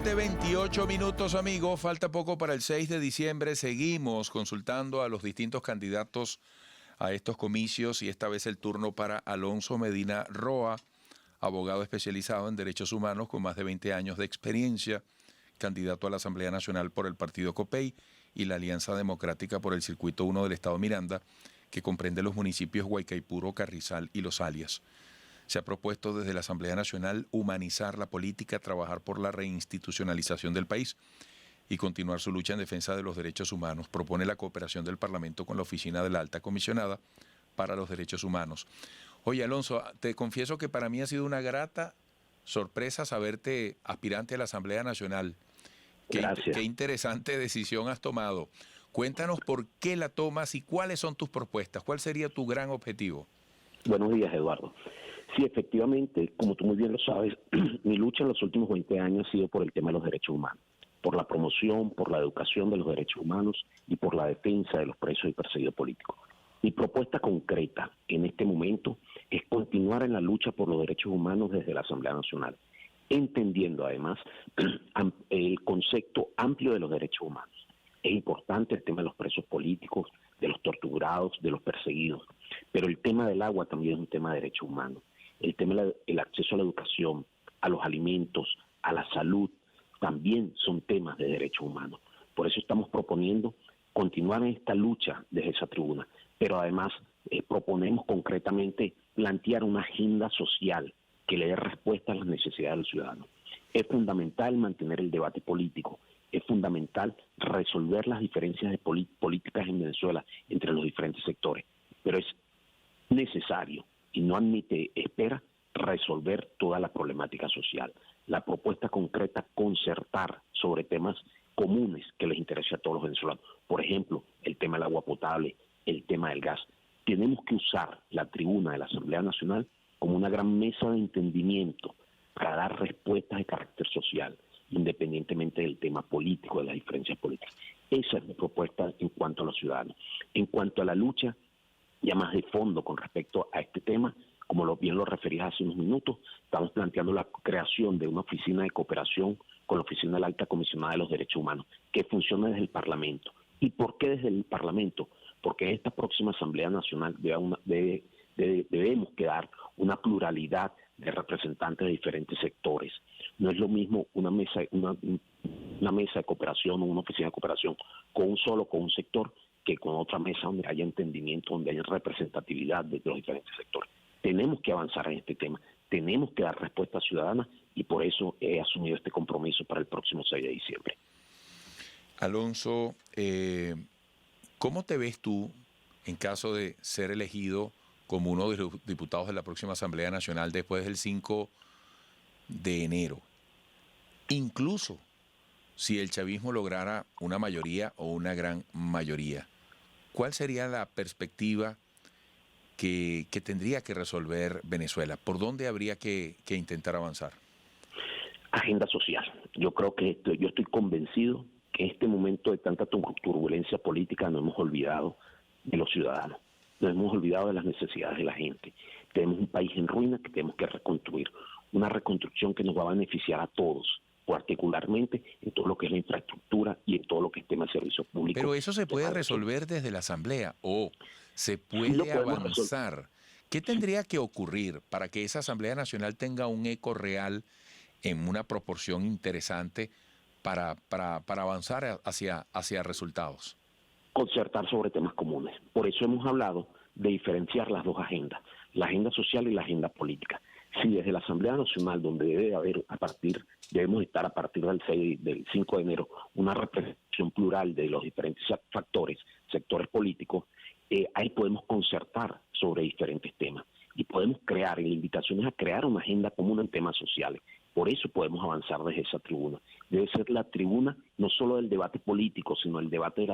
7:28, amigos. Falta poco para el 6 de diciembre. Seguimos consultando a los distintos candidatos a estos comicios y esta vez el turno para Alonso Medina Roa, abogado especializado en derechos humanos con más de 20 años de experiencia, candidato a la Asamblea Nacional por el partido COPEI y la Alianza Democrática por el Circuito 1 del Estado Miranda, que comprende los municipios Guaycaipuro, Carrizal y Los Alias. Se ha propuesto desde la Asamblea Nacional humanizar la política, trabajar por la reinstitucionalización del país y continuar su lucha en defensa de los derechos humanos. Propone la cooperación del Parlamento con la Oficina de la Alta Comisionada para los Derechos Humanos. Oye, Alonso, te confieso que para mí ha sido una grata sorpresa saberte aspirante a la Asamblea Nacional. Gracias. Qué interesante decisión has tomado. Cuéntanos por qué la tomas y cuáles son tus propuestas. ¿Cuál sería tu gran objetivo? Buenos días, Eduardo. Sí, efectivamente, como tú muy bien lo sabes, mi lucha en los últimos 20 años ha sido por el tema de los derechos humanos, por la promoción, por la educación de los derechos humanos y por la defensa de los presos y perseguidos políticos. Mi propuesta concreta en este momento es continuar en la lucha por los derechos humanos desde la Asamblea Nacional, entendiendo además el concepto amplio de los derechos humanos. Es importante el tema de los presos políticos, de los torturados, de los perseguidos, pero el tema del agua también es un tema de derechos humanos. El tema del acceso a la educación, a los alimentos, a la salud, también son temas de derechos humanos. Por eso estamos proponiendo continuar en esta lucha desde esa tribuna, pero además proponemos concretamente plantear una agenda social que le dé respuesta a las necesidades de los ciudadanos. Es fundamental mantener el debate político, es fundamental resolver las diferencias de políticas en Venezuela entre los diferentes sectores, pero es necesario y no admite espera resolver toda la problemática social. La propuesta concreta, concertar sobre temas comunes que les interese a todos los venezolanos. Por ejemplo, el tema del agua potable, el tema del gas. Tenemos que usar la tribuna de la Asamblea Nacional como una gran mesa de entendimiento para dar respuestas de carácter social, independientemente del tema político, de las diferencias políticas. Esa es mi propuesta en cuanto a los ciudadanos. En cuanto a la lucha, ya más de fondo con respecto a este tema, como bien lo referías hace unos minutos, estamos planteando la creación de una oficina de cooperación con la Oficina de la Alta Comisionada de los Derechos Humanos, que funcione desde el Parlamento. ¿Y por qué desde el Parlamento? Porque esta próxima Asamblea Nacional debemos que dar una pluralidad de representantes de diferentes sectores. No es lo mismo una mesa de cooperación o una oficina de cooperación con un sector, que con otra mesa donde haya entendimiento, donde haya representatividad de los diferentes sectores. Tenemos que avanzar en este tema, tenemos que dar respuesta ciudadana y por eso he asumido este compromiso para el próximo 6 de diciembre. Alonso, ¿cómo te ves tú en caso de ser elegido como uno de los diputados de la próxima Asamblea Nacional después del 5 de enero? Incluso si el chavismo lograra una mayoría o una gran mayoría, ¿cuál sería la perspectiva que tendría que resolver Venezuela? ¿Por dónde habría que intentar avanzar? Agenda social. Yo creo que yo estoy convencido que en este momento de tanta turbulencia política no hemos olvidado de los ciudadanos, no hemos olvidado de las necesidades de la gente. Tenemos un país en ruina que tenemos que reconstruir, una reconstrucción que nos va a beneficiar a todos, particularmente en todo lo que es la infraestructura y en todo lo que es tema de servicios públicos. Pero eso se puede resolver desde la Asamblea o se puede avanzar. ¿Qué tendría que ocurrir para que esa Asamblea Nacional tenga un eco real en una proporción interesante para avanzar hacia resultados? Concertar sobre temas comunes. Por eso hemos hablado de diferenciar las dos agendas, la agenda social y la agenda política. Si desde la Asamblea Nacional, donde debemos estar a partir del 5 de enero, una representación plural de los diferentes sectores políticos, ahí podemos concertar sobre diferentes temas y podemos crear, y la invitación es a crear una agenda común en temas sociales. Por eso podemos avanzar desde esa tribuna. Debe ser la tribuna no solo del debate político, sino el debate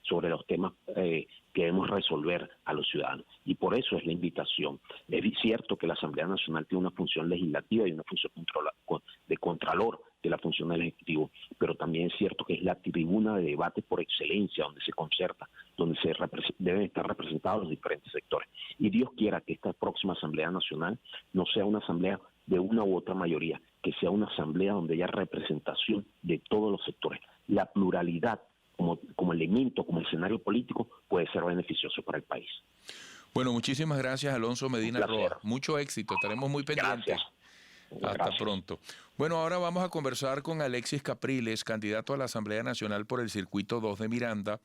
sobre los temas que debemos resolver a los ciudadanos. Y por eso es la invitación. Es cierto que la Asamblea Nacional tiene una función legislativa y una función de contralor de la función del Ejecutivo, pero también es cierto que es la tribuna de debate por excelencia, donde se concerta, donde deben estar representados los diferentes sectores. Y Dios quiera que esta próxima Asamblea Nacional no sea una asamblea de una u otra mayoría, que sea una asamblea donde haya representación de todos los sectores. La pluralidad como elemento, como escenario político, puede ser beneficioso para el país. Bueno, muchísimas gracias, Alonso Medina Roa. Mucho éxito, estaremos muy pendientes. Gracias. Hasta Gracias. pronto. Bueno, ahora vamos a conversar con Alexis Capriles, candidato a la Asamblea Nacional por el Circuito 2 de Miranda.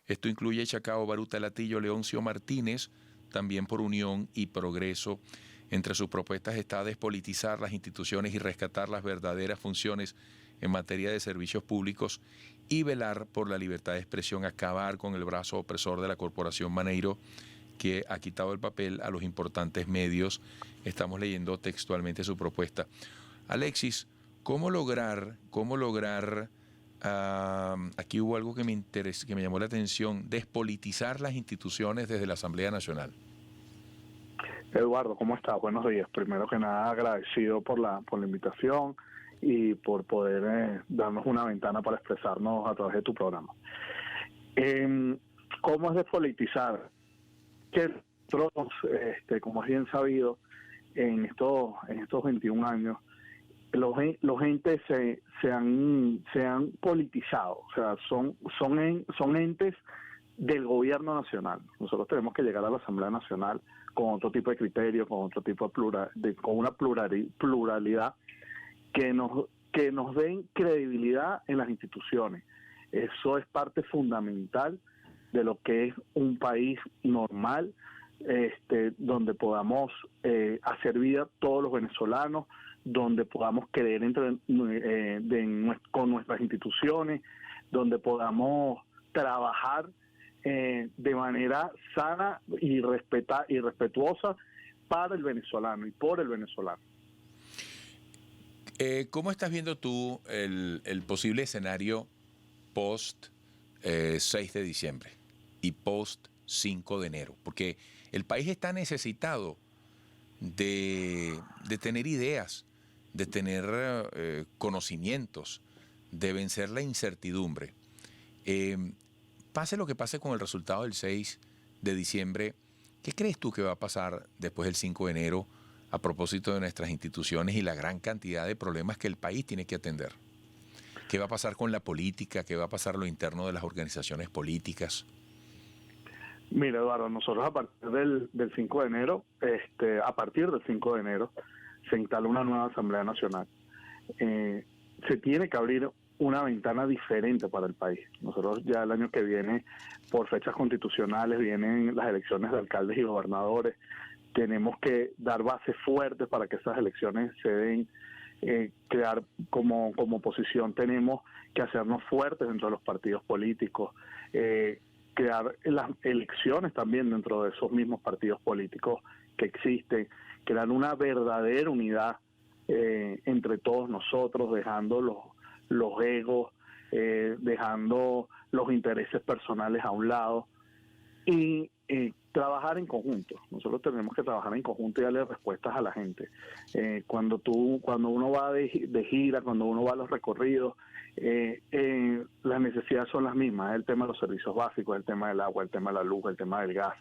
Esto incluye Chacao, Baruta, Latillo, Leoncio Martínez, también por Unión y Progreso. Entre sus propuestas está despolitizar las instituciones y rescatar las verdaderas funciones en materia de servicios públicos y velar por la libertad de expresión, acabar con el brazo opresor de la Corporación Maneiro, que ha quitado el papel a los importantes medios. Estamos leyendo textualmente su propuesta. Alexis, ¿cómo lograr, aquí hubo algo que me llamó la atención, despolitizar las instituciones desde la Asamblea Nacional? Eduardo, ¿cómo estás? Buenos días. Primero que nada, agradecido por la invitación y por poder darnos una ventana para expresarnos a través de tu programa. ¿Cómo es despolitizar? Que nosotros, como es bien sabido, en estos 21 años, los entes se han politizado, o sea, son entes del gobierno nacional. Nosotros tenemos que llegar a la Asamblea Nacional con otro tipo de criterio, con otro tipo con una pluralidad que nos den credibilidad en las instituciones. Eso es parte fundamental de lo que es un país normal, donde podamos hacer vida todos los venezolanos, donde podamos creer con nuestras instituciones, donde podamos trabajar de manera sana y respetuosa para el venezolano y por el venezolano. ¿Cómo estás viendo tú el posible escenario post 6 de diciembre y post 5 de enero? Porque el país está necesitado de tener ideas, de tener conocimientos, de vencer la incertidumbre. Pase lo que pase con el resultado del 6 de diciembre, ¿qué crees tú que va a pasar después del 5 de enero a propósito de nuestras instituciones y la gran cantidad de problemas que el país tiene que atender? ¿Qué va a pasar con la política? ¿Qué va a pasar lo interno de las organizaciones políticas? Mira, Eduardo, nosotros a partir del 5 de enero, se instala una nueva Asamblea Nacional. Se tiene que abrir una ventana diferente para el país. Nosotros ya el año que viene, por fechas constitucionales, vienen las elecciones de alcaldes y gobernadores. Tenemos que dar bases fuertes para que esas elecciones se den. Crear como oposición tenemos que hacernos fuertes dentro de los partidos políticos, crear las elecciones también dentro de esos mismos partidos políticos que existen, crear una verdadera unidad entre todos nosotros, dejando los egos, dejando los intereses personales a un lado y trabajar en conjunto. Nosotros tenemos que trabajar en conjunto y darle respuestas a la gente. Cuando uno va de gira, cuando uno va a los recorridos, las necesidades son las mismas. Es el tema de los servicios básicos, el tema del agua, el tema de la luz, el tema del gas.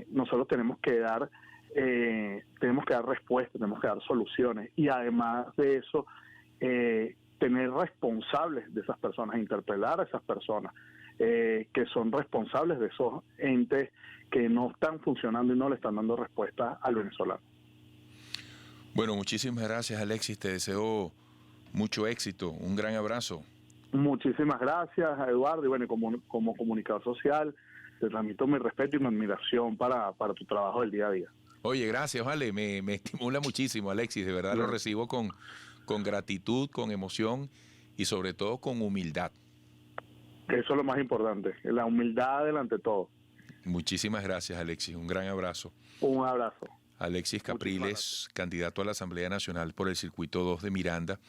Nosotros tenemos que dar respuestas, tenemos que dar soluciones y además de eso tener responsables de esas personas, interpelar a esas personas que son responsables de esos entes que no están funcionando y no le están dando respuesta al venezolano. Bueno, muchísimas gracias, Alexis. Te deseo mucho éxito. Un gran abrazo. Muchísimas gracias, Eduardo. Y bueno, como comunicador social, te transmito mi respeto y mi admiración para tu trabajo del día a día. Oye, gracias, vale. Me estimula muchísimo, Alexis. De verdad lo recibo con gratitud, con emoción y sobre todo con humildad. Eso es lo más importante, la humildad delante de todo. Muchísimas gracias, Alexis. Un gran abrazo. Un abrazo. Alexis Capriles, candidato a la Asamblea Nacional por el Circuito 2 de Miranda.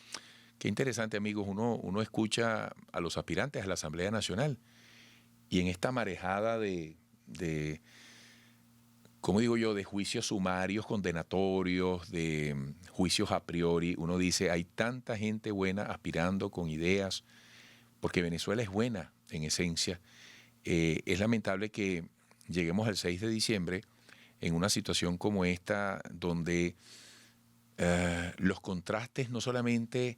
Qué interesante, amigos. Uno escucha a los aspirantes a la Asamblea Nacional y en esta marejada de ¿cómo digo yo?, de juicios sumarios, condenatorios, de juicios a priori. Uno dice, hay tanta gente buena aspirando con ideas, porque Venezuela es buena en esencia. Es lamentable que lleguemos al 6 de diciembre en una situación como esta, donde los contrastes no solamente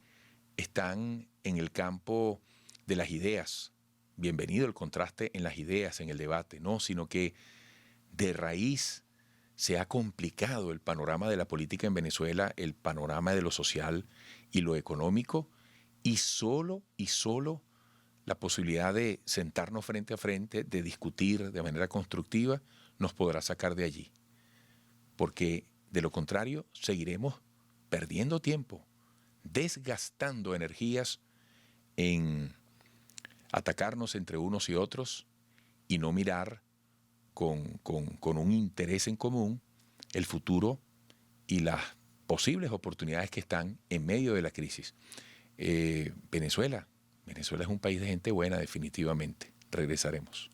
están en el campo de las ideas, bienvenido el contraste en las ideas, en el debate, no, sino que de raíz se ha complicado el panorama de la política en Venezuela, el panorama de lo social y lo económico, y solo la posibilidad de sentarnos frente a frente, de discutir de manera constructiva, nos podrá sacar de allí. Porque de lo contrario seguiremos perdiendo tiempo, desgastando energías en atacarnos entre unos y otros y no mirar con un interés en común el futuro y las posibles oportunidades que están en medio de la crisis. Venezuela es un país de gente buena, definitivamente. Regresaremos.